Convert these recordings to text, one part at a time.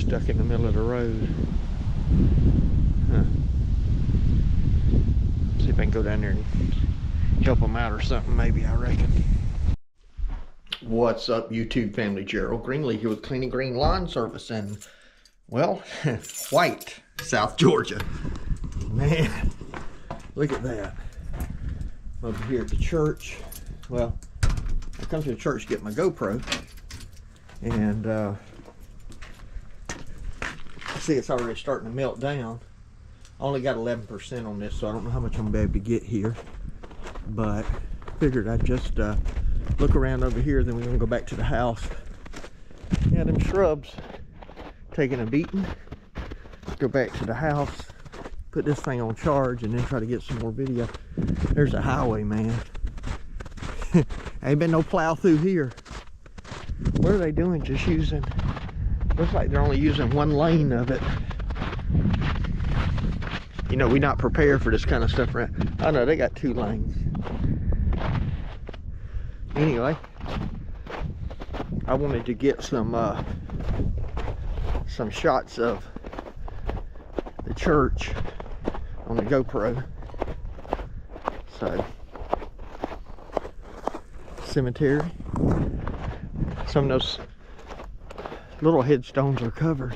stuck in the middle of the road. Huh. See if I can go down there and help them out or something, maybe, I reckon. What's up, YouTube family? Gerald Greenlee here with Clean and Green Lawn Service in, well, White, South Georgia. Man, look at that. Over here at the church. Well, I come to the church to get my GoPro, and see, it's already starting to melt down. I only got 11% on this, so I don't know how much I'm gonna be able to get here, but figured I'd just look around over here, then we're gonna go back to the house. Yeah, them shrubs taking a beating. Go back to the house, put this thing on charge, and then try to get some more video. There's a highway, man. Ain't been no plow through here. What are they doing? Just using, looks like they're only using one lane of it. You know, we're not prepared for this kind of stuff around. Oh no, they got 2 lanes. Anyway, I wanted to get some shots of the church on the GoPro. So, cemetery. Some of those little headstones are covered.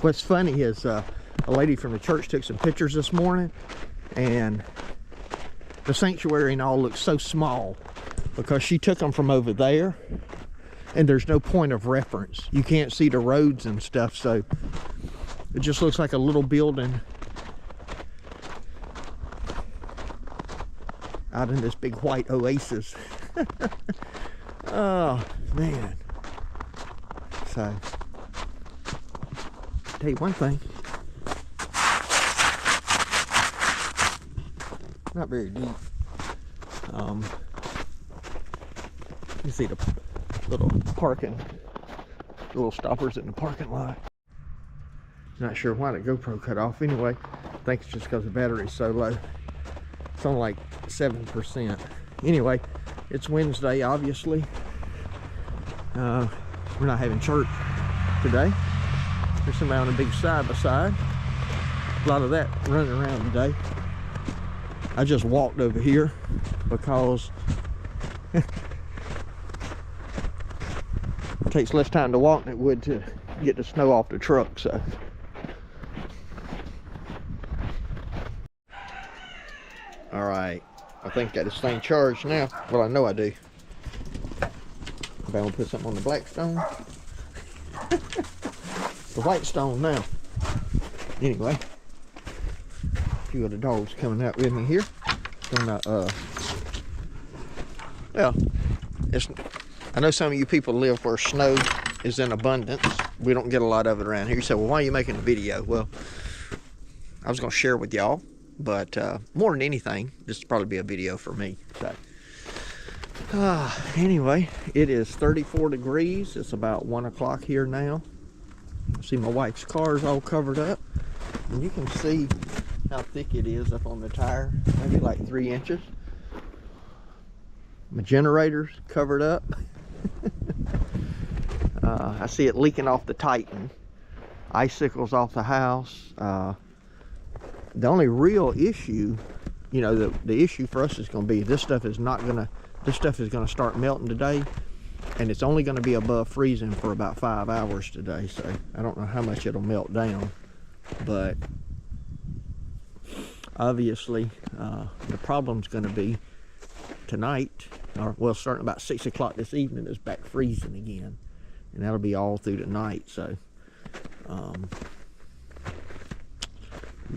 What's funny is a lady from the church took some pictures this morning, and the sanctuary and all looks so small because she took them from over there, and there's no point of reference. You can't see the roads and stuff, so it just looks like a little building out in this big white oasis. Oh man. So tell you one thing, not very deep. You see the little little stoppers in the parking lot. Not sure why the GoPro cut off. Anyway, I think it's just because the battery's so low. It's on like 7%. Anyway, it's Wednesday, obviously. We're not having church today. There's somebody on a big side-by-side. A lot of that running around today. I just walked over here because it takes less time to walk than it would to get the snow off the truck, so. All right, I think got this thing charged now. Well, I know I do. I'm gonna put something on the black stone. The white stone now. Anyway, a few of the dogs coming out with me here. Gonna, well, I know some of you people live where snow is in abundance. We don't get a lot of it around here. You say, well, why are you making a video? Well, I was gonna share with y'all, but more than anything, this will probably be a video for me. So, anyway, it is 34 degrees. It's about 1 o'clock here now. See, my wife's car is all covered up, and you can see how thick it is up on the tire, maybe like 3 inches. My generator's covered up. I see it leaking off the Titan. Icicles off the house. The only real issue, you know, the issue for us is going to be this stuff is going to start melting today, and it's only going to be above freezing for about 5 hours today. So I don't know how much it'll melt down, but obviously the problem's going to be tonight, or well, starting about 6 o'clock this evening, is back freezing again, and that'll be all through the night. So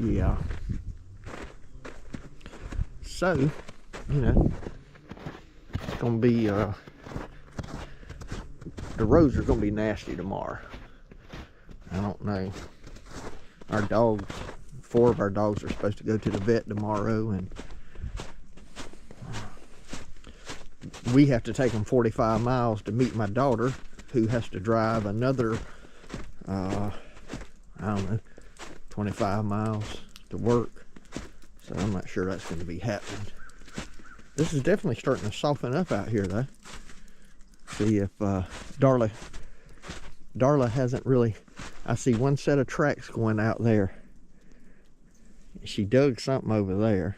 yeah, so you know, it's gonna be the roads are gonna be nasty tomorrow. I don't know, our dogs, 4 of our dogs are supposed to go to the vet tomorrow, and we have to take them 45 miles to meet my daughter, who has to drive another I don't know, 25 miles to work. So I'm not sure that's going to be happening. This is definitely starting to soften up out here though. See if Darla Darla hasn't really, I see one set of tracks going out there. She dug something over there.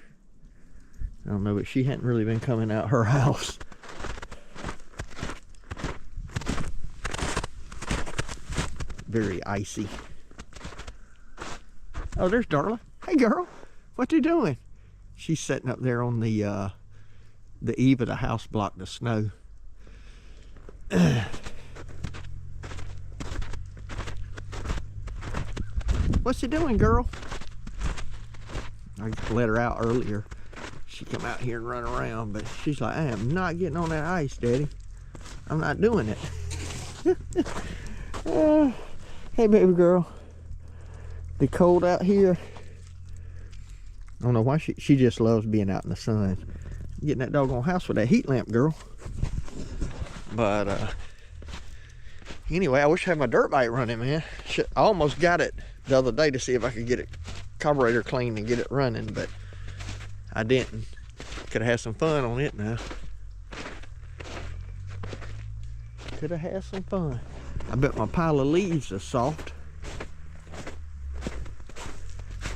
I don't know, but she hadn't really been coming out her house. Very icy. Oh, there's Darla. Hey girl, what you doing? She's sitting up there on the eave of the house block the snow. What's she doing, girl? I let her out earlier. She come out here and run around, but she's like, I am not getting on that ice, Daddy. I'm not doing it. Hey, baby girl. Be cold out here. I don't know why she just loves being out in the sun. Getting that doggone house with that heat lamp, girl. But anyway, I wish I had my dirt bike running, man. I almost got it the other day to see if I could get it carburetor clean and get it running, but I didn't. Could have had some fun on it now. Could have had some fun. I bet my pile of leaves is soft.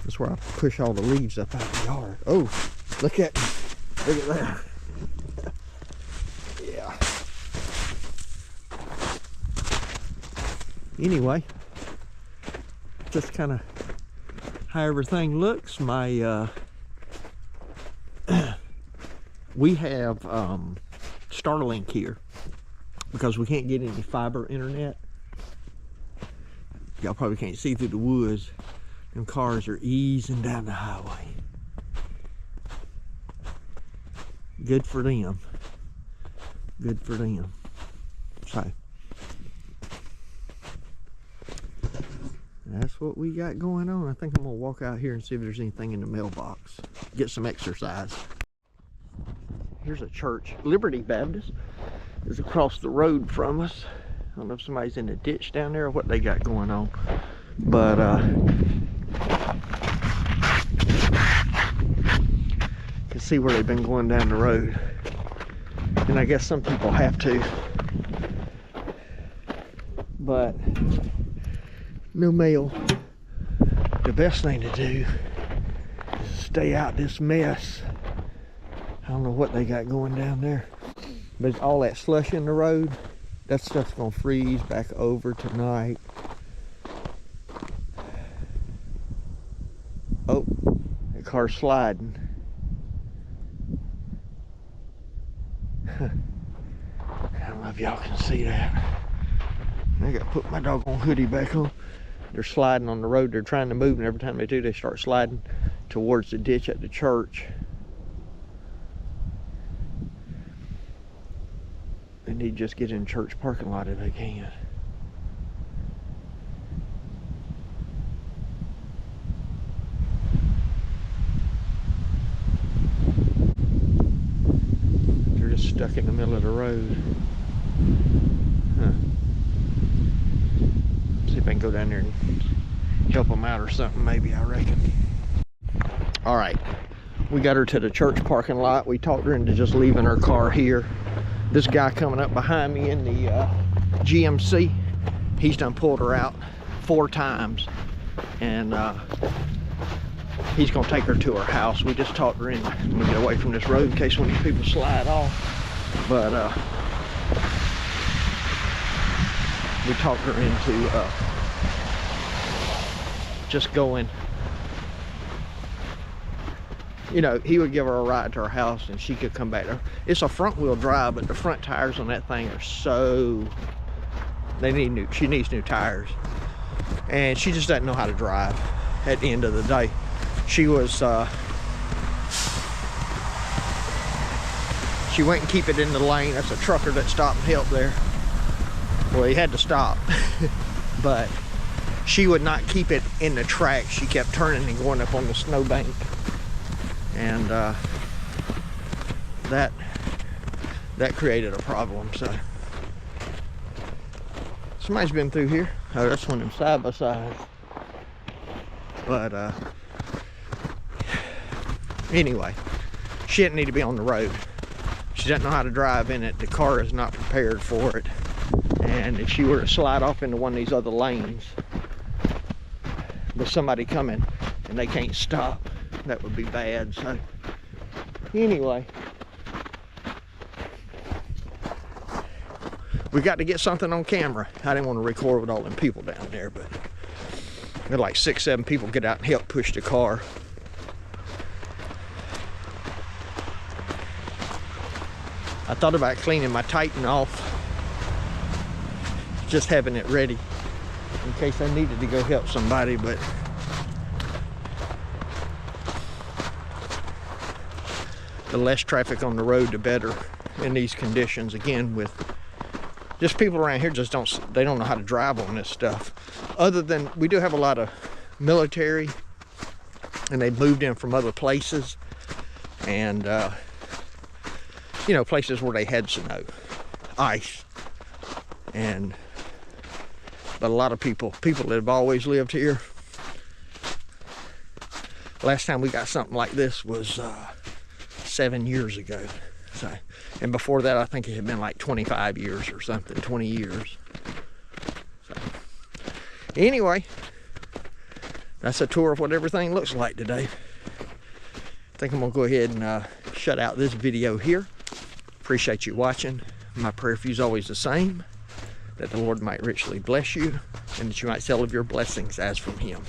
That's where I push all the leaves up out the yard. Oh, look at that. Yeah. Anyway, just kind of how everything looks. My we have Starlink here because we can't get any fiber internet. Y'all probably can't see through the woods. Them cars are easing down the highway. Good for them. Good for them. So that's what we got going on. I think I'm gonna walk out here and see if there's anything in the mailbox. Get some exercise. Here's a church. Liberty Baptist is across the road from us. I don't know if somebody's in the ditch down there or what they got going on. But you can see where they've been going down the road. And I guess some people have to. But no mail. The best thing to do is stay out this mess. I don't know what they got going down there, but all that slush in the road, that stuff's gonna freeze back over tonight. Oh, that car's sliding. I don't know if y'all can see that. I gotta put my doggone hoodie back on. They're sliding on the road. They're trying to move, and every time they do, they start sliding towards the ditch at the church. They need to just get in the church parking lot if they can. They're just stuck in the middle of the road. Huh. See if I can go down there and help them out or something, maybe, I reckon. All right, we got her to the church parking lot. We talked her into just leaving her car here. This guy coming up behind me in the GMC, he's done pulled her out 4 times, and he's gonna take her to her house. We just talked her in to get away from this road in case one of these people slide off. But we talked her into just going. You know, he would give her a ride to her house and she could come back. It's a front wheel drive, but the front tires on that thing are so, she needs new tires. And she just doesn't know how to drive at the end of the day. She was, she went and keep it in the lane. That's a trucker that stopped and helped there. Well, he had to stop, but she would not keep it in the track. She kept turning and going up on the snowbank. And that created a problem. So somebody's been through here. Oh, that's one of them side by sides. But anyway, she didn't need to be on the road. She doesn't know how to drive in it. The car is not prepared for it. And if she were to slide off into one of these other lanes with somebody coming and they can't stop, that would be bad. So anyway, we got to get something on camera. I didn't want to record with all them people down there, but there like 6, 7 people get out and help push the car. I thought about cleaning my Titan off, just having it ready in case I needed to go help somebody, but the less traffic on the road, the better in these conditions. Again, with just people around here just don't know how to drive on this stuff. Other than we do have a lot of military, and they moved in from other places, and you know, places where they had snow, ice, but a lot of people that have always lived here. Last time we got something like this was 7 years ago. So, and before that, I think it had been like 25 years or something, 20 years. So, anyway, that's a tour of what everything looks like today. I think I'm gonna go ahead and shut out this video here. Appreciate you watching. My prayer for you is always the same, that the Lord might richly bless you and that you might tell of your blessings as from Him.